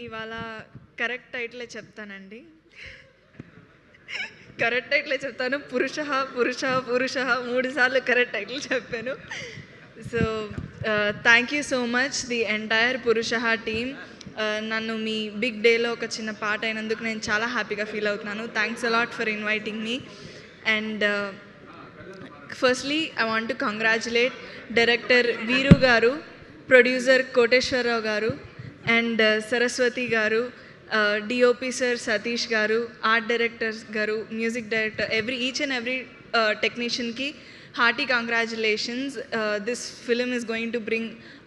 ఇవాళ కరెక్ట్ టైటిలే చెప్తానండి. కరెక్ట్ టైటిలే చెప్తాను. పురుష పురుష పురుష 3 సార్లు కరెక్ట్ టైటిల్ చెప్పాను. So thank you so much the entire పురుష టీమ్. నన్ను మీ బిగ్ డేలో ఒక చిన్న పార్ట్ అయినందుకు నేను చాలా హ్యాపీగా ఫీల్ అవుతున్నాను. Thanks a lot for inviting me. And firstly I want to congratulate director వీరు గారు, ప్రొడ్యూసర్ కోటేశ్వరరావు గారు అండ్ సరస్వతి గారు, DOP sir Satish garu, art directors garu, music director, each and every టెక్నీషియన్కి hearty congratulations. This film is going to bring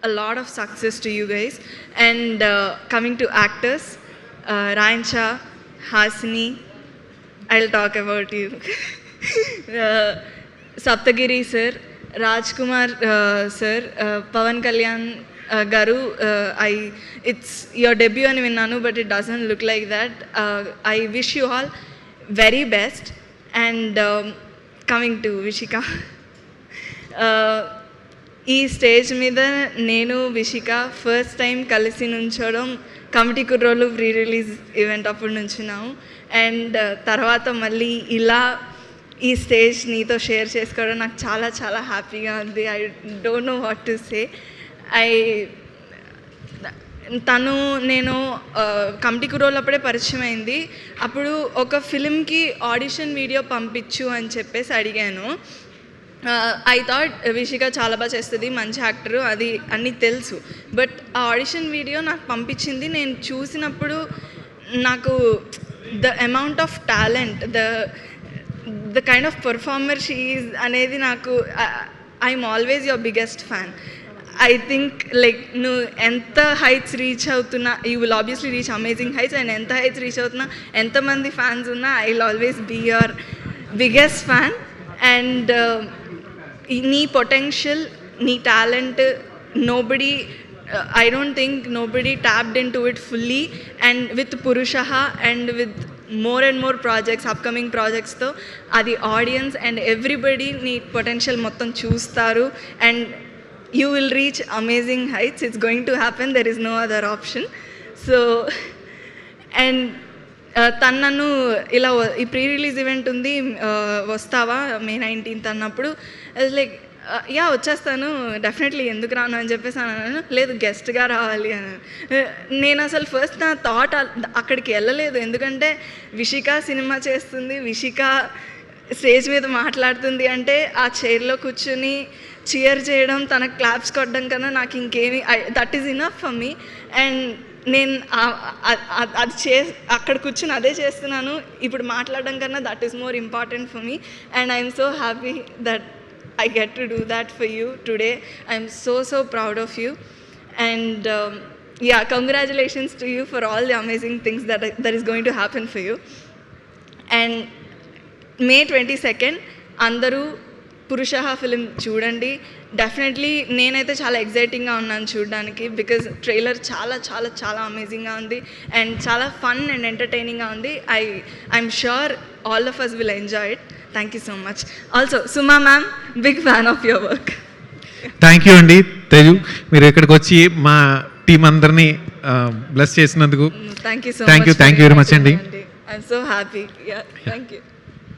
a lot of success to you guys. And coming to actors, Ryan Shah, Hasini, I'll talk about you. Saptagiri sir, Rajkumar sir, Pavan Kalyan garu, it's your debut ani vinnanu, but it doesn't look like that. I wish you all very best. And coming to Vishika, ఈ stage మీద నేను Vishika first time కలిసి నుంచోవడం committee కుర్రోళ్ళు pre release event అప్పుడు నుంచున్నాము. And తర్వాత మళ్ళీ ఇలా ఈ స్టేజ్ నీతో షేర్ చేసుకోవడం నాకు చాలా చాలా హ్యాపీగా ఉంది. I don't know what to say. నేను కమిటీ కుర్రోళ్ళు అప్పుడే పరిచయం అయింది. అప్పుడు ఒక ఫిలింకి ఆడిషన్ వీడియో పంపించు అని చెప్పేసి అడిగాను. ఐ థాట్ విషిక చాలా బాగా చేస్తుంది, మంచి యాక్టరు, అది అన్నీ తెలుసు. బట్ ఆ ఆడిషన్ వీడియో నాకు పంపించింది. నేను చూసినప్పుడు నాకు the amount of talent, the kind of performer she is అనేది నాకు, I'm always your biggest fan. I think like నువ్వు ఎంత హైట్స్ రీచ్ అవుతున్నా, you will obviously reach amazing heights. And ఎంత హైట్స్ రీచ్ అవుతున్నా, ఎంతమంది ఫ్యాన్స్ ఉన్నా, I will always be your biggest fan. And నీ పొటెన్షియల్, నీ talent, nobody, I don't think nobody tapped into it fully. And with Purushaha and with more and more projects, upcoming projects tho adi audience and everybody need potential mottam chustaru and you will reach amazing heights. It's going to happen, there is no other option. So and తను నన్ను ఇలా ఈ pre release event ఉంది వస్తావా May 19th అన్నప్పుడు like yeah వచ్చేస్తాను definitely, ఎందుకు రాను అని చెప్పేసి అన్నాను. లేదు గెస్ట్గా రావాలి అని. నేను అసలు ఫస్ట్ నా థాట్ అక్కడికి వెళ్ళలేదు. ఎందుకంటే విషిక సినిమా చేస్తుంది, విషిక స్టేజ్ మీద మాట్లాడుతుంది అంటే ఆ చైర్లో కూర్చుని చీర్ చేయడం, తనకు క్లాప్స్ కొట్టడం కన్నా నాకు ఇంకేమి, that is enough for me. And నేను అది అక్కడ కూర్చుని అదే చేస్తున్నాను. ఇప్పుడు మాట్లాడడం కన్నా that is more important for me. And I'm so happy that I get to do that for you today. I'm so proud of you. And yeah, congratulations to you for all the amazing things that is going to happen for you. And May 22nd andaru Purushaha film చూడండి. Definitely నేనైతే చాలా ఎగ్జైటింగ్గా ఉన్నాను చూడడానికి, because trailer చాలా చాలా చాలా అమేజింగ్గా ఉంది and చాలా ఫన్ అండ్ ఎంటర్టైనింగ్గా ఉంది. I'm sure all of us will enjoy it. Thank you so much. Also Suma ma'am, big fan of your work. Thank you అండి తేజు, మీరు ఇక్కడికి వచ్చి మా టీం అందరినీ బ్లెస్ చేసినందుకు thank you so much. Thank you very much అండి. I'm so happy. Yeah, thank you.